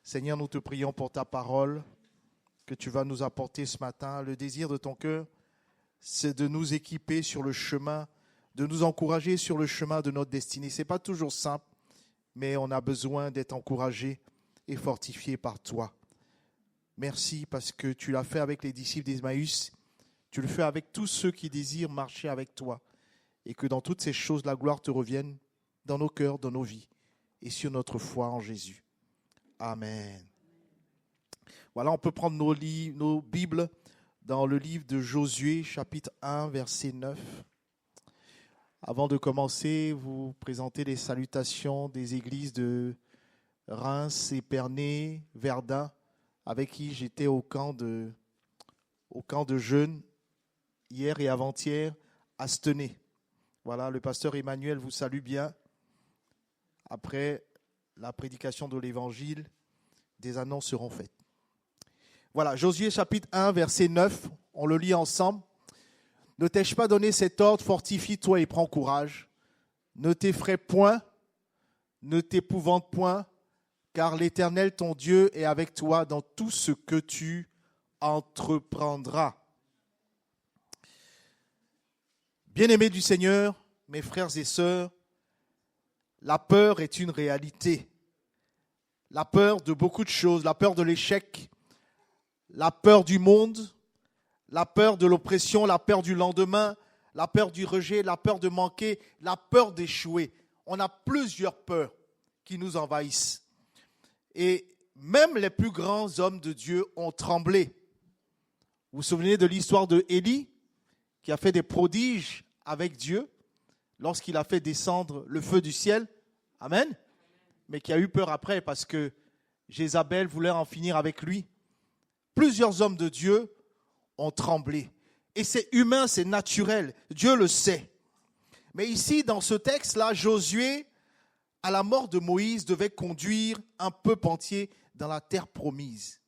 Seigneur, nous te prions pour ta parole que tu vas nous apporter ce matin. Le désir de ton cœur, c'est de nous équiper sur le chemin, de nous encourager sur le chemin de notre destinée. Ce n'est pas toujours simple, mais on a besoin d'être encouragé et fortifié par toi. Merci parce que tu l'as fait avec les disciples d'Emmaüs. Tu le fais avec tous ceux qui désirent marcher avec toi. Et que dans toutes ces choses, la gloire te revienne dans nos cœurs, dans nos vies et sur notre foi en Jésus. Amen. Voilà, on peut prendre nos Bibles dans le livre de Josué, chapitre 1, verset 9. Avant de commencer, vous présentez les salutations des églises de Reims, Épernay, Verdun, avec qui j'étais au camp de jeunes hier et avant-hier à Stenay. Voilà, le pasteur Emmanuel vous salue bien. Après la prédication de l'évangile, des annonces seront faites. Voilà, Josué chapitre 1, verset 9, on le lit ensemble. Ne t'ai-je pas donné cet ordre, fortifie-toi et prends courage. Ne t'effraie point, ne t'épouvante point, car l'Éternel ton Dieu est avec toi dans tout ce que tu entreprendras. Bien-aimés du Seigneur, mes frères et sœurs, la peur est une réalité. La peur de beaucoup de choses, la peur de l'échec, la peur du monde, la peur de l'oppression, la peur du lendemain, la peur du rejet, la peur de manquer, la peur d'échouer. On a plusieurs peurs qui nous envahissent. Et même les plus grands hommes de Dieu ont tremblé. Vous vous souvenez de l'histoire de Élie, qui a fait des prodiges avec Dieu lorsqu'il a fait descendre le feu du ciel. Amen. Mais qui a eu peur après parce que Jézabel voulait en finir avec lui. Plusieurs hommes de Dieu ont tremblé. Et c'est humain, c'est naturel. Dieu le sait. Mais ici, dans ce texte-là, Josué, à la mort de Moïse, devait conduire un peuple entier dans la terre promise.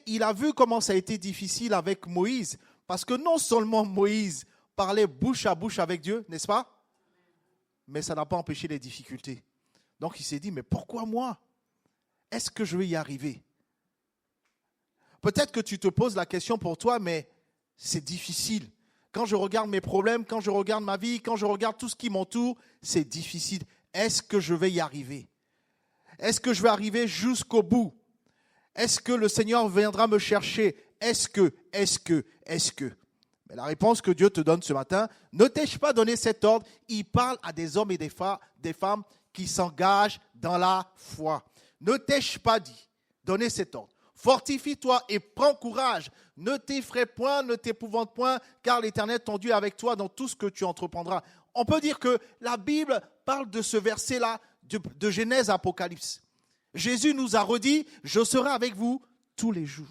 Il a vu comment ça a été difficile avec Moïse, parce que non seulement Moïse parlait bouche à bouche avec Dieu, n'est-ce pas? Mais ça n'a pas empêché les difficultés. Donc il s'est dit, mais pourquoi moi? Est-ce que je vais y arriver? Peut-être que tu te poses la question pour toi, mais c'est difficile. Quand je regarde mes problèmes, quand je regarde ma vie, quand je regarde tout ce qui m'entoure, c'est difficile. Est-ce que je vais y arriver? Est-ce que je vais arriver jusqu'au bout? Est-ce que le Seigneur viendra me chercher? Est-ce que? Mais la réponse que Dieu te donne ce matin, ne t'ai-je pas donné cet ordre? Il parle à des hommes et des femmes qui s'engagent dans la foi. Ne t'ai-je pas donné cet ordre? Fortifie-toi et prends courage. Ne t'effraie point, ne t'épouvante point, car l'Éternel ton Dieu est avec toi dans tout ce que tu entreprendras. On peut dire que la Bible parle de ce verset-là, de Genèse à Apocalypse. Jésus nous a redit, je serai avec vous tous les jours.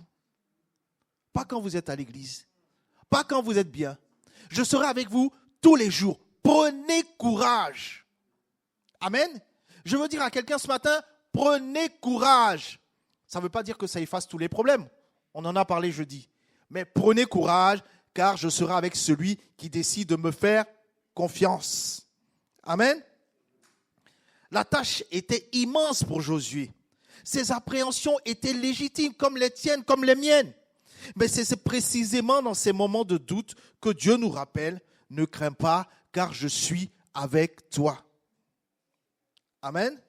Pas quand vous êtes à l'église, pas quand vous êtes bien. Je serai avec vous tous les jours. Prenez courage. Amen. Je veux dire à quelqu'un ce matin, prenez courage. Ça ne veut pas dire que ça efface tous les problèmes. On en a parlé jeudi. Mais prenez courage, car je serai avec celui qui décide de me faire confiance. Amen. La tâche était immense pour Josué. Ses appréhensions étaient légitimes, comme les tiennes, comme les miennes. Mais c'est précisément dans ces moments de doute que Dieu nous rappelle, ne crains pas, car je suis avec toi. Amen.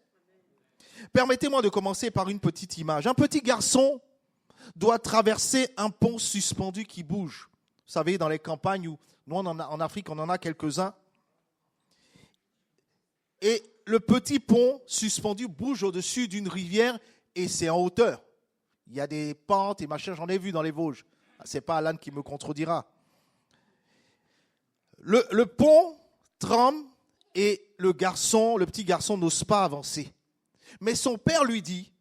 Permettez-moi de commencer par une petite image. Un petit garçon doit traverser un pont suspendu qui bouge. Vous savez, dans les campagnes, où nous en Afrique, on en a quelques-uns. Et le petit pont suspendu bouge au-dessus d'une rivière et c'est en hauteur. Il y a des pentes et machin, j'en ai vu dans les Vosges. Ce n'est pas Alan qui me contredira. Le pont tremble et le petit garçon n'ose pas avancer. Mais son père lui dit,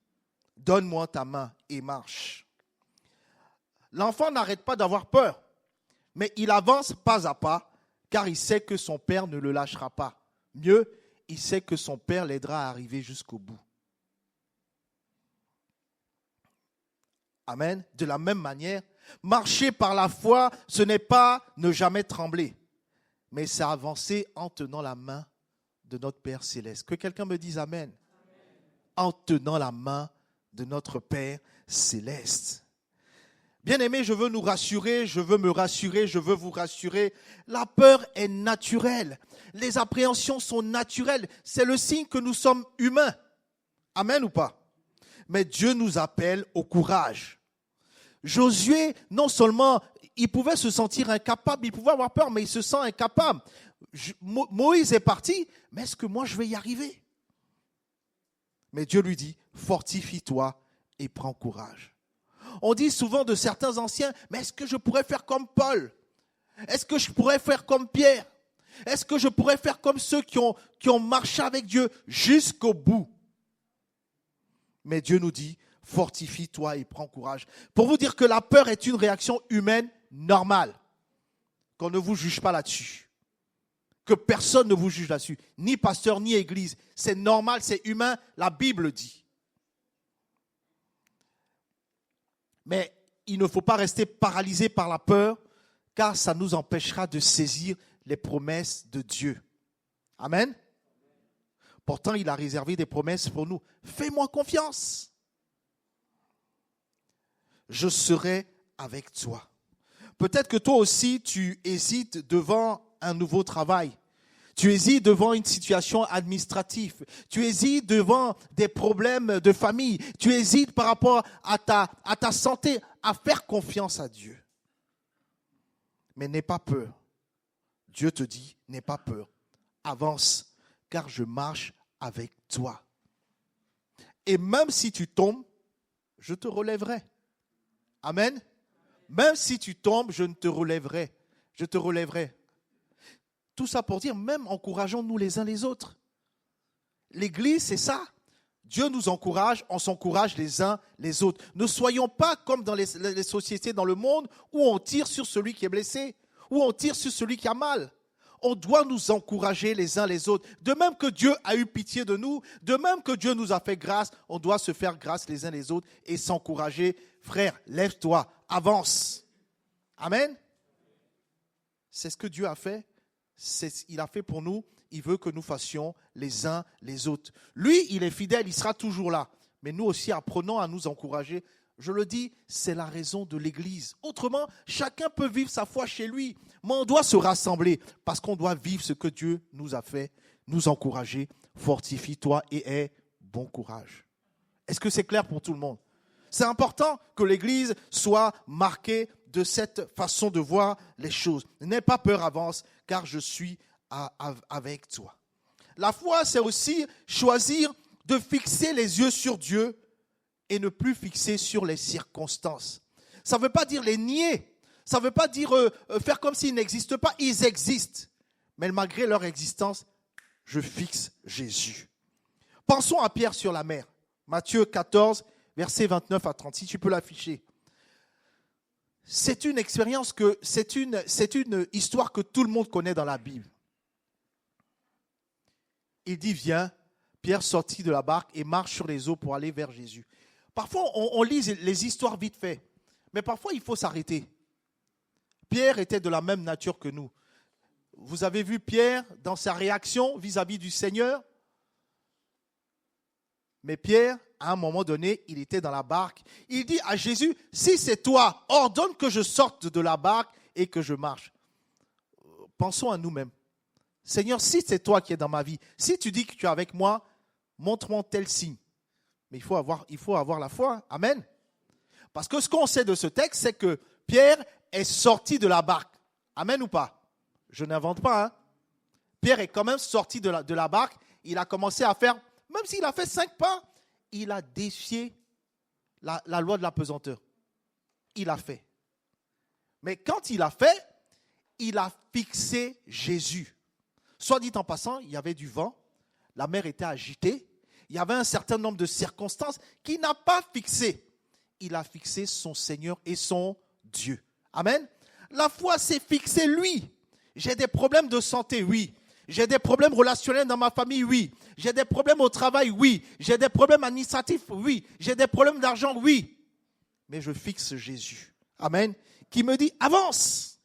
donne-moi ta main et marche. L'enfant n'arrête pas d'avoir peur, mais il avance pas à pas, car il sait que son père ne le lâchera pas. Mieux, il sait que son père l'aidera à arriver jusqu'au bout. Amen. De la même manière, marcher par la foi, ce n'est pas ne jamais trembler, mais c'est avancer en tenant la main de notre Père Céleste. Que quelqu'un me dise Amen. en tenant la main de notre Père céleste. Bien-aimés, je veux nous rassurer, je veux me rassurer, je veux vous rassurer. La peur est naturelle. Les appréhensions sont naturelles. C'est le signe que nous sommes humains. Amen ou pas? Mais Dieu nous appelle au courage. Josué, non seulement, il pouvait se sentir incapable, il pouvait avoir peur, mais il se sent incapable. Moïse est parti, mais est-ce que moi je vais y arriver? Mais Dieu lui dit, fortifie-toi et prends courage. On dit souvent de certains anciens, mais est-ce que je pourrais faire comme Paul? Est-ce que je pourrais faire comme Pierre? Est-ce que je pourrais faire comme ceux qui ont marché avec Dieu jusqu'au bout? Mais Dieu nous dit, fortifie-toi et prends courage. Pour vous dire que la peur est une réaction humaine normale. Qu'on ne vous juge pas là-dessus. Que personne ne vous juge là-dessus. Ni pasteur, ni église. C'est normal, c'est humain, la Bible dit. Mais il ne faut pas rester paralysé par la peur, car ça nous empêchera de saisir les promesses de Dieu. Amen. Pourtant, il a réservé des promesses pour nous. Fais-moi confiance. Je serai avec toi. Peut-être que toi aussi, tu hésites devant un nouveau travail. Tu hésites devant une situation administrative. Tu hésites devant des problèmes de famille. Tu hésites par rapport à ta santé, à faire confiance à Dieu. Mais n'aie pas peur. Dieu te dit, n'aie pas peur. Avance, car je marche avec toi. Et même si tu tombes, je te relèverai. Amen. Même si tu tombes, je te relèverai. Je te relèverai. Tout ça pour dire, même encourageons-nous les uns les autres. L'Église, c'est ça. Dieu nous encourage, on s'encourage les uns les autres. Ne soyons pas comme dans les sociétés dans le monde où on tire sur celui qui est blessé, où on tire sur celui qui a mal. On doit nous encourager les uns les autres. De même que Dieu a eu pitié de nous, de même que Dieu nous a fait grâce, on doit se faire grâce les uns les autres et s'encourager. Frère, lève-toi, avance. Amen. C'est ce que Dieu a fait. Il a fait pour nous. Il veut que nous fassions les uns les autres. Lui, il est fidèle, il sera toujours là. Mais nous aussi, apprenons à nous encourager. Je le dis, c'est la raison de l'Église. Autrement, chacun peut vivre sa foi chez lui. Mais on doit se rassembler parce qu'on doit vivre ce que Dieu nous a fait, nous encourager. Fortifie-toi et aie bon courage. Est-ce que c'est clair pour tout le monde? C'est important que l'Église soit marquée de cette façon de voir les choses. N'aie pas peur, avance, car je suis avec toi. La foi, c'est aussi choisir de fixer les yeux sur Dieu et ne plus fixer sur les circonstances. Ça ne veut pas dire les nier. Ça ne veut pas dire faire comme s'ils n'existent pas. Ils existent. Mais malgré leur existence, je fixe Jésus. Pensons à Pierre sur la mer. Matthieu 14, versets 29 à 36. Tu peux l'afficher. C'est une expérience c'est une histoire que tout le monde connaît dans la Bible. Il dit, viens, Pierre sortit de la barque et marche sur les eaux pour aller vers Jésus. Parfois, on lit les histoires vite fait, mais parfois, il faut s'arrêter. Pierre était de la même nature que nous. Vous avez vu Pierre dans sa réaction vis-à-vis du Seigneur? Mais Pierre, à un moment donné, il était dans la barque. Il dit à Jésus, si c'est toi, ordonne que je sorte de la barque et que je marche. Pensons à nous-mêmes. Seigneur, si c'est toi qui es dans ma vie, si tu dis que tu es avec moi, montre-moi tel signe. Mais il faut avoir la foi. Amen. Parce que ce qu'on sait de ce texte, c'est que Pierre est sorti de la barque. Amen ou pas? Je n'invente pas. Hein? Pierre est quand même sorti de la barque. Il a commencé à faire, même s'il a fait 5 pas, il a défié la loi de la pesanteur. Il a fait. Mais quand il a fait, il a fixé Jésus. Soit dit en passant, il y avait du vent, la mer était agitée, il y avait un certain nombre de circonstances qu'il n'a pas fixées. Il a fixé son Seigneur et son Dieu. Amen. La foi, c'est fixer lui. J'ai des problèmes de santé, oui. J'ai des problèmes relationnels dans ma famille, oui. J'ai des problèmes au travail, oui. J'ai des problèmes administratifs, oui. J'ai des problèmes d'argent, oui. Mais je fixe Jésus. Amen. Qui me dit, avance.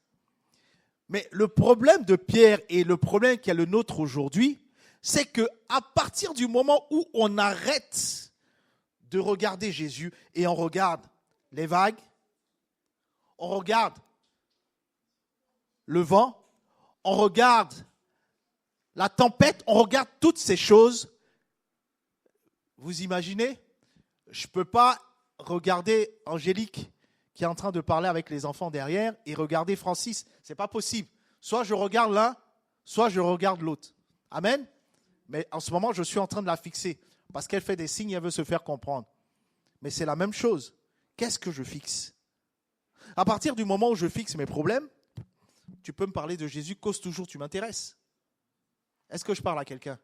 Mais le problème de Pierre et le problème qui est le nôtre aujourd'hui, c'est qu'à partir du moment où on arrête de regarder Jésus et on regarde les vagues, on regarde le vent, on regarde la tempête, on regarde toutes ces choses, vous imaginez, je ne peux pas regarder Angélique qui est en train de parler avec les enfants derrière et regarder Francis. Ce n'est pas possible. Soit je regarde l'un, soit je regarde l'autre. Amen. Mais en ce moment, je suis en train de la fixer parce qu'elle fait des signes et elle veut se faire comprendre. Mais c'est la même chose. Qu'est-ce que je fixe? À partir du moment où je fixe mes problèmes, tu peux me parler de Jésus, cause toujours, tu m'intéresses. Est-ce que je parle à quelqu'un?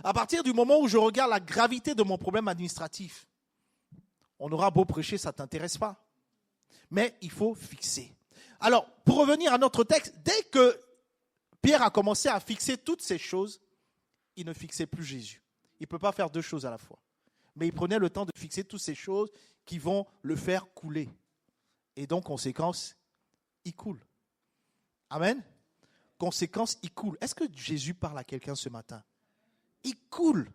À partir du moment où je regarde la gravité de mon problème administratif, on aura beau prêcher, ça ne t'intéresse pas. Mais il faut fixer. Alors, pour revenir à notre texte, dès que Pierre a commencé à fixer toutes ces choses, il ne fixait plus Jésus. Il ne peut pas faire deux choses à la fois. Mais il prenait le temps de fixer toutes ces choses qui vont le faire couler. Et donc, conséquence, il coule. Amen. Conséquence, il coule. Est-ce que Jésus parle à quelqu'un ce matin? Il coule.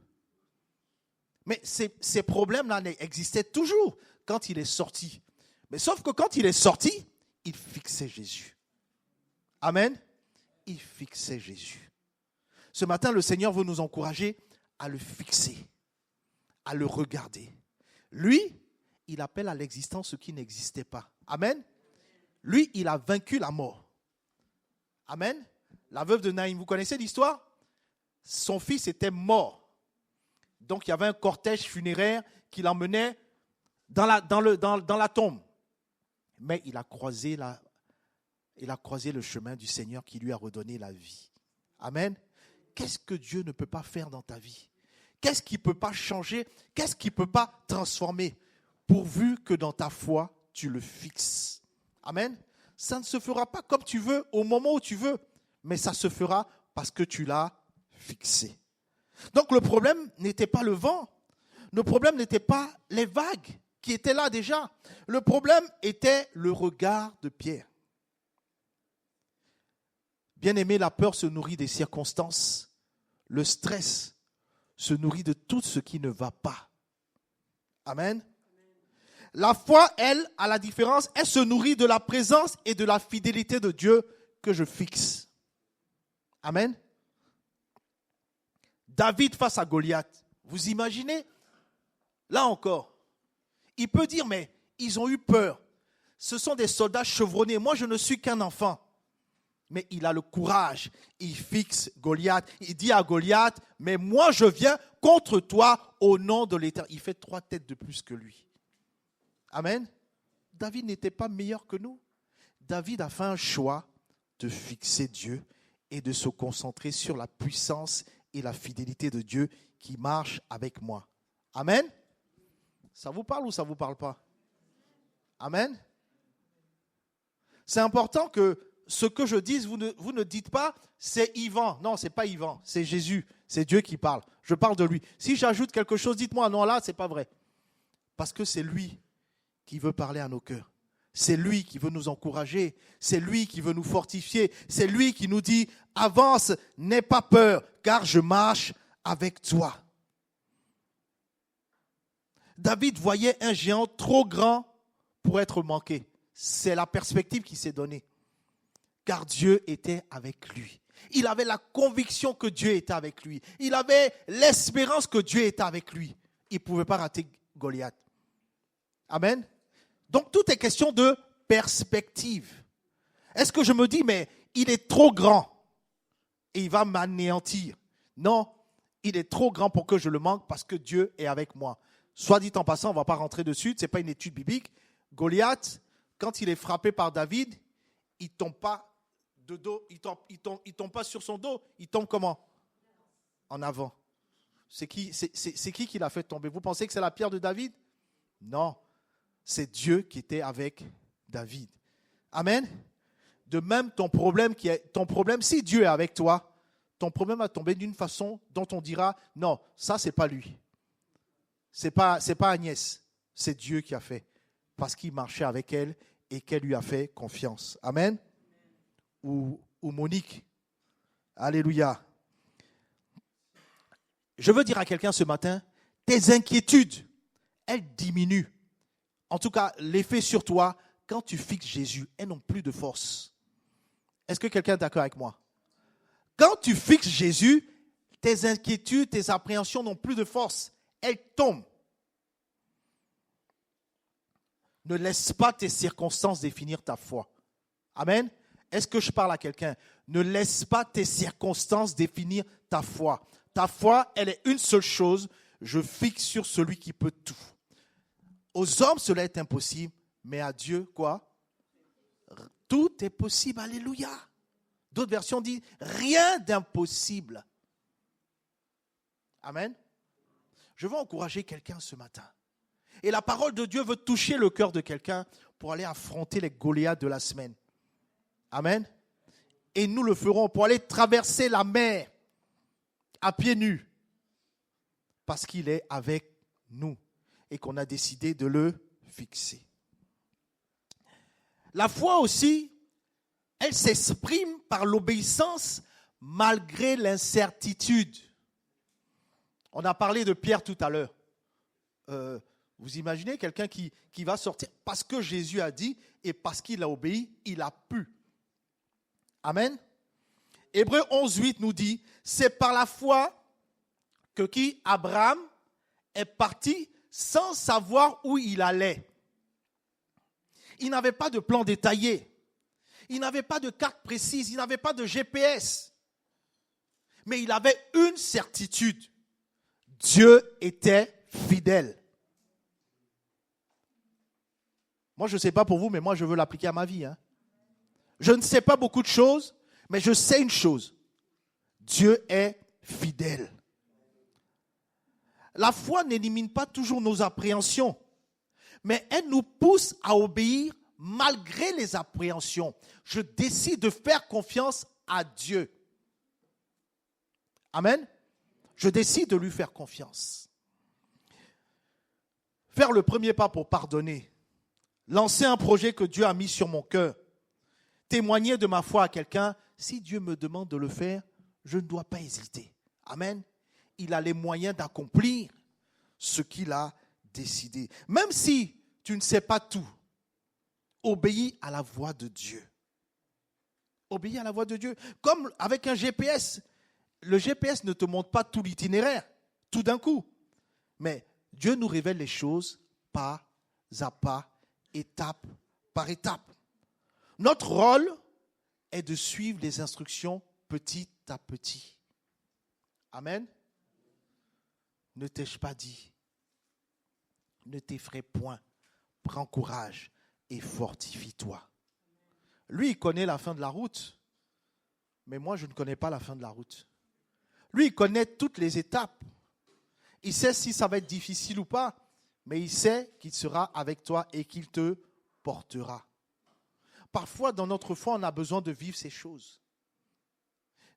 Mais ces problèmes-là existaient toujours quand il est sorti. Mais sauf que quand il est sorti, il fixait Jésus. Amen. Il fixait Jésus. Ce matin, le Seigneur veut nous encourager à le fixer, à le regarder. Lui, il appelle à l'existence ce qui n'existait pas. Amen. Lui, il a vaincu la mort. Amen. La veuve de Naïm, vous connaissez l'histoire? Son fils était mort. Donc, il y avait un cortège funéraire qui l'emmenait dans la tombe. Mais il a croisé le chemin du Seigneur qui lui a redonné la vie. Amen. Qu'est-ce que Dieu ne peut pas faire dans ta vie? Qu'est-ce qu'il ne peut pas changer? Qu'est-ce qu'il ne peut pas transformer? Pourvu que dans ta foi, tu le fixes. Amen. Ça ne se fera pas comme tu veux, au moment où tu veux, mais ça se fera parce que tu l'as fixé. Donc le problème n'était pas le vent, le problème n'était pas les vagues qui étaient là déjà. Le problème était le regard de Pierre. Bien-aimé, la peur se nourrit des circonstances. Le stress se nourrit de tout ce qui ne va pas. Amen. La foi, elle, à la différence, elle se nourrit de la présence et de la fidélité de Dieu que je fixe. Amen. David face à Goliath. Vous imaginez? Là encore, il peut dire, mais ils ont eu peur. Ce sont des soldats chevronnés. Moi, je ne suis qu'un enfant. Mais il a le courage. Il fixe Goliath. Il dit à Goliath, mais moi, je viens contre toi au nom de l'Éternel. Il fait 3 têtes de plus que lui. Amen. David n'était pas meilleur que nous. David a fait un choix de fixer Dieu et de se concentrer sur la puissance et la fidélité de Dieu qui marche avec moi. Amen. Ça vous parle ou ça ne vous parle pas? Amen. C'est important que ce que je dise, vous ne dites pas c'est Yvan. Non, ce n'est pas Yvan, c'est Jésus. C'est Dieu qui parle. Je parle de lui. Si j'ajoute quelque chose, dites-moi non là, ce n'est pas vrai. Parce que c'est lui qui veut parler à nos cœurs. C'est lui qui veut nous encourager. C'est lui qui veut nous fortifier. C'est lui qui nous dit, avance, n'aie pas peur, car je marche avec toi. David voyait un géant trop grand pour être manqué. C'est la perspective qui s'est donnée. Car Dieu était avec lui. Il avait la conviction que Dieu était avec lui. Il avait l'espérance que Dieu était avec lui. Il ne pouvait pas rater Goliath. Amen. Donc, tout est question de perspective. Est-ce que je me dis, mais il est trop grand et il va m'anéantir? Non, il est trop grand pour que je le manque parce que Dieu est avec moi. Soit dit en passant, on ne va pas rentrer dessus, ce n'est pas une étude biblique. Goliath, quand il est frappé par David, il ne tombe pas de dos, il tombe pas sur son dos, il tombe comment? En avant. C'est qui l'a fait tomber? Vous pensez que c'est la pierre de David? Non. C'est Dieu qui était avec David. Amen. De même, ton problème, si Dieu est avec toi, ton problème va tomber d'une façon dont on dira, non, ça, c'est pas lui. C'est pas Agnès. C'est Dieu qui a fait. Parce qu'il marchait avec elle et qu'elle lui a fait confiance. Amen. Ou Monique. Alléluia. Je veux dire à quelqu'un ce matin, tes inquiétudes, elles diminuent. En tout cas, l'effet sur toi, quand tu fixes Jésus, elles n'ont plus de force. Est-ce que quelqu'un est d'accord avec moi? Quand tu fixes Jésus, tes inquiétudes, tes appréhensions n'ont plus de force. Elles tombent. Ne laisse pas tes circonstances définir ta foi. Amen. Est-ce que je parle à quelqu'un? Ne laisse pas tes circonstances définir ta foi. Ta foi, elle est une seule chose. Je fixe sur celui qui peut tout. Aux hommes, cela est impossible, mais à Dieu, quoi? Tout est possible. Alléluia. D'autres versions disent rien d'impossible. Amen. Je veux encourager quelqu'un ce matin. Et la parole de Dieu veut toucher le cœur de quelqu'un pour aller affronter les Goliaths de la semaine. Amen. Et nous le ferons pour aller traverser la mer à pieds nus. Parce qu'il est avec nous et qu'on a décidé de le fixer. La foi aussi, elle s'exprime par l'obéissance malgré l'incertitude. On a parlé de Pierre tout à l'heure. Vous imaginez quelqu'un qui va sortir parce que Jésus a dit et parce qu'il a obéi, il a pu. Amen. Hébreux 11:8 nous dit, c'est par la foi que qui Abraham est parti sans savoir où il allait. Il n'avait pas de plan détaillé. Il n'avait pas de carte précise. Il n'avait pas de GPS. Mais il avait une certitude. Dieu était fidèle. Moi, je ne sais pas pour vous, mais moi, je veux l'appliquer à ma vie. Je ne sais pas beaucoup de choses, mais je sais une chose. Dieu est fidèle. La foi n'élimine pas toujours nos appréhensions, mais elle nous pousse à obéir malgré les appréhensions. Je décide de faire confiance à Dieu. Amen. Je décide de lui faire confiance. Faire le premier pas pour pardonner. Lancer un projet que Dieu a mis sur mon cœur. Témoigner de ma foi à quelqu'un. Si Dieu me demande de le faire, je ne dois pas hésiter. Amen. Il a les moyens d'accomplir ce qu'il a décidé. Même si tu ne sais pas tout, obéis à la voix de Dieu. Obéis à la voix de Dieu. Comme avec un GPS. Le GPS ne te montre pas tout l'itinéraire, tout d'un coup. Mais Dieu nous révèle les choses pas à pas, étape par étape. Notre rôle est de suivre les instructions petit à petit. Amen. Ne t'ai-je pas dit? Ne t'effraie point. Prends courage et fortifie-toi. Lui, il connaît la fin de la route. Mais moi, je ne connais pas la fin de la route. Lui, il connaît toutes les étapes. Il sait si ça va être difficile ou pas. Mais il sait qu'il sera avec toi et qu'il te portera. Parfois, dans notre foi, on a besoin de vivre ces choses.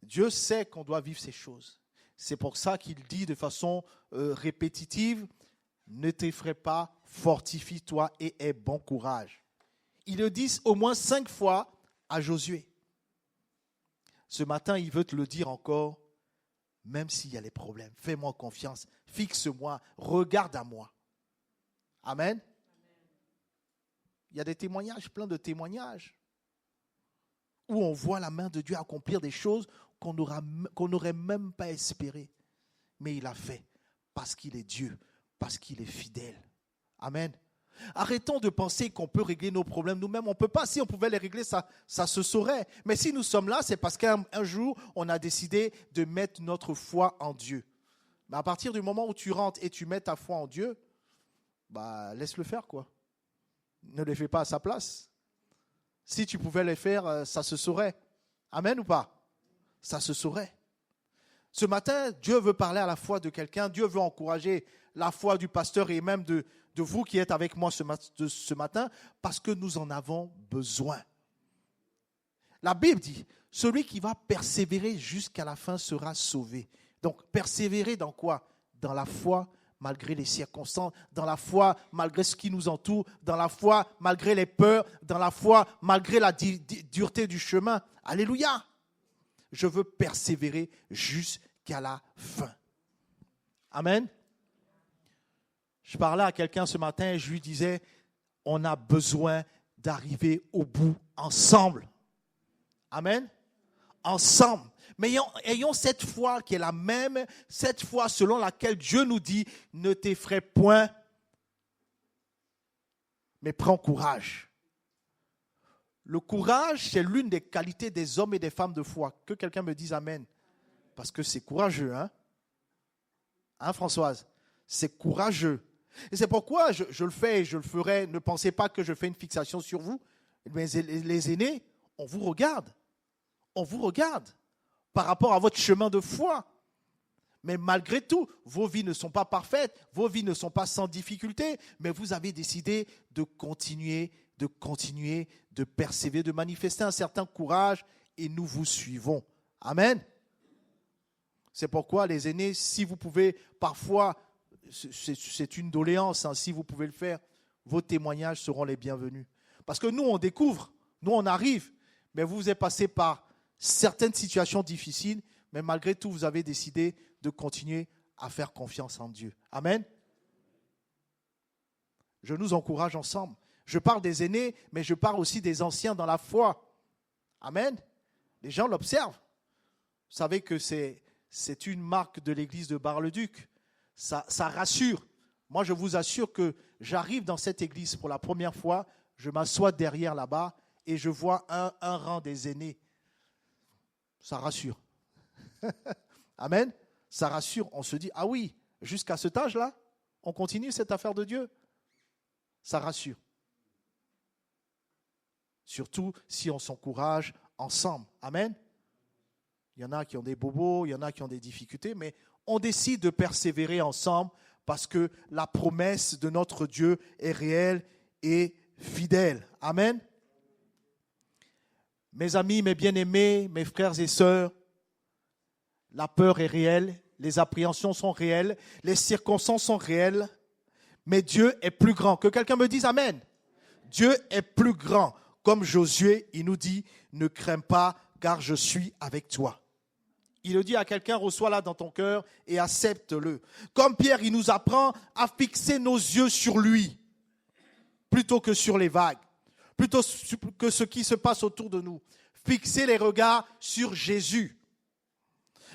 Dieu sait qu'on doit vivre ces choses. C'est pour ça qu'il dit de façon répétitive, ne t'effraie pas, fortifie-toi et aie bon courage. Il le dit au moins 5 fois à Josué. Ce matin, il veut te le dire encore, même s'il y a les problèmes. Fais-moi confiance, fixe-moi, regarde à moi. Amen. Il y a des témoignages, plein de témoignages, où on voit la main de Dieu accomplir des choses qu'on n'aurait même pas espérées. Mais il a fait parce qu'il est Dieu, parce qu'il est fidèle. Amen. Arrêtons de penser qu'on peut régler nos problèmes nous-mêmes. On ne peut pas. Si on pouvait les régler, ça se saurait. Mais si nous sommes là, c'est parce qu'un jour, on a décidé de mettre notre foi en Dieu. Mais à partir du moment où tu rentres et tu mets ta foi en Dieu, laisse-le faire, quoi. Ne les fais pas à sa place. Si tu pouvais les faire, ça se saurait. Amen ou pas? Ça se saurait. Ce matin, Dieu veut parler à la foi de quelqu'un. Dieu veut encourager la foi du pasteur et même de vous qui êtes avec moi ce matin, parce que nous en avons besoin. La Bible dit, celui qui va persévérer jusqu'à la fin sera sauvé. Donc, persévérer dans quoi? Dans la foi, malgré les circonstances, dans la foi, malgré ce qui nous entoure, dans la foi, malgré les peurs, dans la foi, malgré la dureté du chemin. Alléluia! Je veux persévérer jusqu'à la fin. Amen. Je parlais à quelqu'un ce matin et je lui disais, on a besoin d'arriver au bout ensemble. Amen. Ensemble. Mais ayons cette foi qui est la même, cette foi selon laquelle Dieu nous dit, ne t'effraie point, mais prends courage. Le courage, c'est l'une des qualités des hommes et des femmes de foi. Que quelqu'un me dise Amen. Parce que c'est courageux, hein? Hein, Françoise? C'est courageux. Et c'est pourquoi je le fais et je le ferai. Ne pensez pas que je fais une fixation sur vous. Mais les aînés, on vous regarde. On vous regarde par rapport à votre chemin de foi. Mais malgré tout, vos vies ne sont pas parfaites, vos vies ne sont pas sans difficulté, mais vous avez décidé de continuer, de persévérer, de manifester un certain courage et nous vous suivons. Amen. C'est pourquoi les aînés, si vous pouvez, parfois, c'est une doléance, hein, si vous pouvez le faire, vos témoignages seront les bienvenus. Parce que nous, on découvre, nous, on arrive, mais vous êtes passé par certaines situations difficiles, mais malgré tout, vous avez décidé de continuer à faire confiance en Dieu. Amen. Je nous encourage ensemble. Je parle des aînés, mais je parle aussi des anciens dans la foi. Amen. Les gens l'observent. Vous savez que c'est une marque de l'église de Bar-le-Duc. Ça rassure. Moi, je vous assure que j'arrive dans cette église pour la première fois, je m'assois derrière là-bas et je vois un rang des aînés. Ça rassure. Amen. Ça rassure. On se dit, ah oui, jusqu'à cet âge-là, on continue cette affaire de Dieu. Ça rassure. Surtout si on s'encourage ensemble. Amen. Il y en a qui ont des bobos, il y en a qui ont des difficultés, mais on décide de persévérer ensemble parce que la promesse de notre Dieu est réelle et fidèle. Amen. Mes amis, mes bien-aimés, mes frères et sœurs, la peur est réelle, les appréhensions sont réelles, les circonstances sont réelles, mais Dieu est plus grand. Que quelqu'un me dise Amen. Dieu est plus grand. Comme Josué, il nous dit, ne crains pas, car je suis avec toi. Il le dit à quelqu'un, reçois-la dans ton cœur et accepte-le. Comme Pierre, il nous apprend à fixer nos yeux sur lui, plutôt que sur les vagues, plutôt que ce qui se passe autour de nous. Fixer les regards sur Jésus.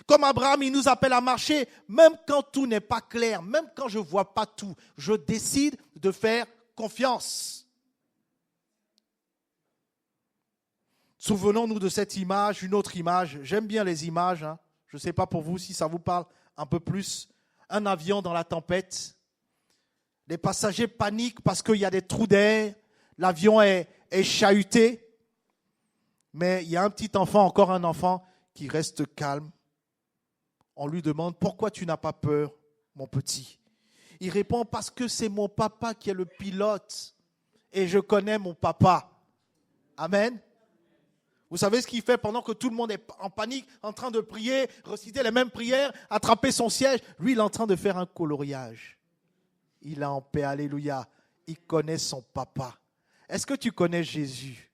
Comme Abraham, il nous appelle à marcher, même quand tout n'est pas clair, même quand je ne vois pas tout, je décide de faire confiance. Souvenons-nous de cette image, une autre image. J'aime bien les images. Hein. Je ne sais pas pour vous si ça vous parle un peu plus. Un avion dans la tempête. Les passagers paniquent parce qu'il y a des trous d'air. L'avion est chahuté. Mais il y a un petit enfant, encore un enfant, qui reste calme. On lui demande, pourquoi tu n'as pas peur, mon petit? Il répond, parce que c'est mon papa qui est le pilote. Et je connais mon papa. Amen. Vous savez ce qu'il fait pendant que tout le monde est en panique, en train de prier, réciter les mêmes prières, attraper son siège. Lui, il est en train de faire un coloriage. Il est en paix, alléluia. Il connaît son papa. Est-ce que tu connais Jésus?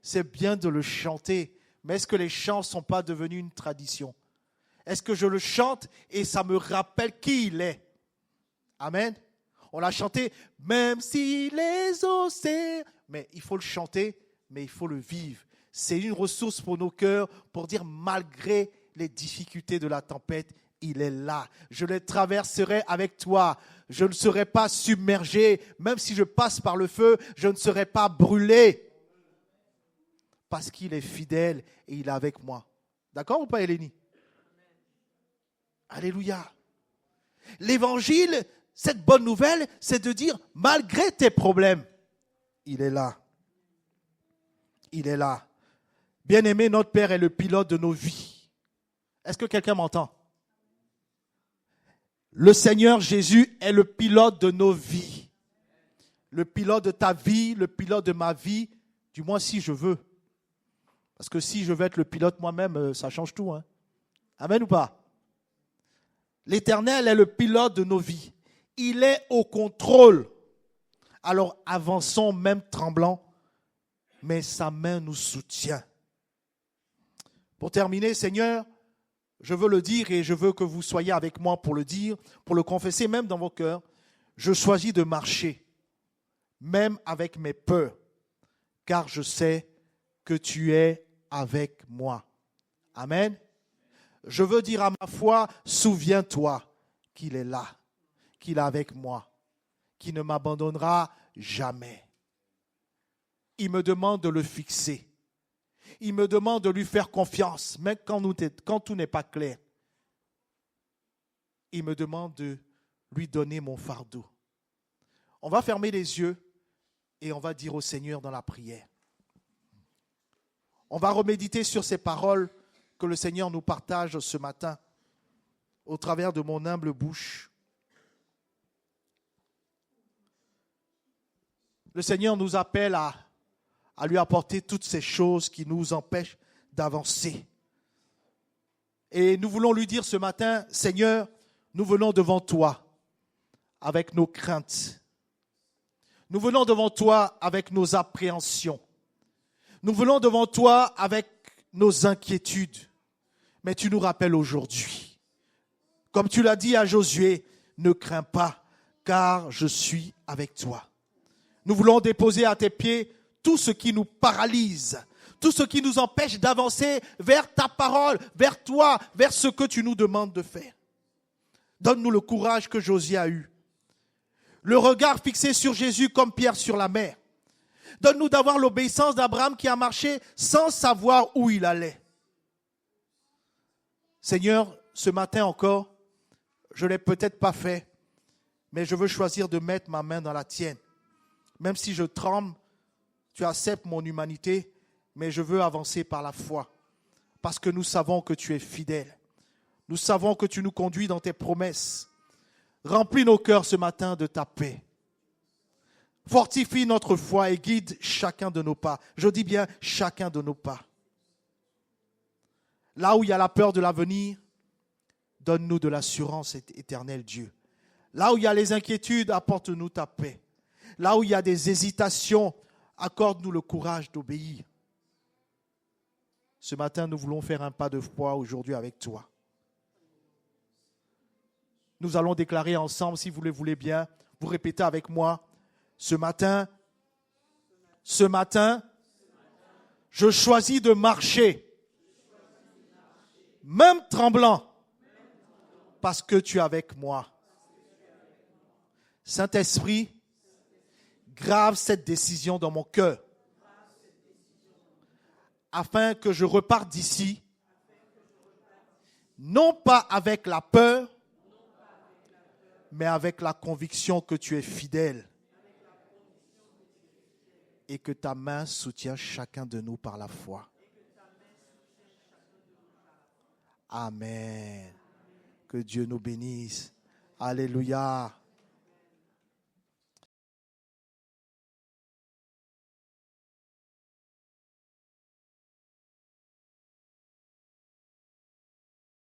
C'est bien de le chanter, mais est-ce que les chants ne sont pas devenus une tradition? Est-ce que je le chante et ça me rappelle qui il est? Amen. On l'a chanté, même si les océans... Mais il faut le chanter, mais il faut le vivre. C'est une ressource pour nos cœurs pour dire malgré les difficultés de la tempête, il est là. Je les traverserai avec toi. Je ne serai pas submergé. Même si je passe par le feu, je ne serai pas brûlé. Parce qu'il est fidèle et il est avec moi. D'accord ou pas, Elénie? Alléluia. L'évangile, cette bonne nouvelle, c'est de dire malgré tes problèmes, il est là. Il est là. Bien-aimé, notre Père est le pilote de nos vies. Est-ce que quelqu'un m'entend? Le Seigneur Jésus est le pilote de nos vies. Le pilote de ta vie, le pilote de ma vie, du moins si je veux. Parce que si je veux être le pilote moi-même, ça change tout. Hein. Amen ou pas? L'Éternel est le pilote de nos vies. Il est au contrôle. Alors avançons même tremblants, mais sa main nous soutient. Pour terminer, Seigneur, Je veux le dire et je veux que vous soyez avec moi pour le dire, pour le confesser même dans vos cœurs. Je choisis de marcher, même avec mes peurs, car je sais que tu es avec moi. Amen. Je veux dire à ma foi, souviens-toi qu'il est là, qu'il est avec moi, qu'il ne m'abandonnera jamais. Il me demande de le fixer. Il me demande de lui faire confiance, même quand tout n'est pas clair. Il me demande de lui donner mon fardeau. On va fermer les yeux et on va dire au Seigneur dans la prière. On va reméditer sur ces paroles que le Seigneur nous partage ce matin au travers de mon humble bouche. Le Seigneur nous appelle à lui apporter toutes ces choses qui nous empêchent d'avancer. Et nous voulons lui dire ce matin, Seigneur, nous venons devant toi avec nos craintes. Nous venons devant toi avec nos appréhensions. Nous venons devant toi avec nos inquiétudes. Mais tu nous rappelles aujourd'hui, comme tu l'as dit à Josué, ne crains pas, car je suis avec toi. Nous voulons déposer à tes pieds tout ce qui nous paralyse, tout ce qui nous empêche d'avancer vers ta parole, vers toi, vers ce que tu nous demandes de faire. Donne-nous le courage que Josué a eu. Le regard fixé sur Jésus comme Pierre sur la mer. Donne-nous d'avoir l'obéissance d'Abraham qui a marché sans savoir où il allait. Seigneur, ce matin encore, je ne l'ai peut-être pas fait, mais je veux choisir de mettre ma main dans la tienne. Même si je tremble, tu acceptes mon humanité, mais je veux avancer par la foi. Parce que nous savons que tu es fidèle. Nous savons que tu nous conduis dans tes promesses. Remplis nos cœurs ce matin de ta paix. Fortifie notre foi et guide chacun de nos pas. Je dis bien chacun de nos pas. Là où il y a la peur de l'avenir, donne-nous de l'assurance éternelle, Dieu. Là où il y a les inquiétudes, apporte-nous ta paix. Là où il y a des hésitations, accorde-nous le courage d'obéir. Ce matin, nous voulons faire un pas de foi aujourd'hui avec toi. Nous allons déclarer ensemble, si vous le voulez bien, vous répétez avec moi, ce matin, je choisis de marcher, même tremblant, parce que tu es avec moi. Saint-Esprit, grave cette décision dans mon cœur, afin que je reparte d'ici, non pas avec la peur, mais avec la conviction que tu es fidèle et que ta main soutient chacun de nous par la foi. Amen. Que Dieu nous bénisse. Alléluia.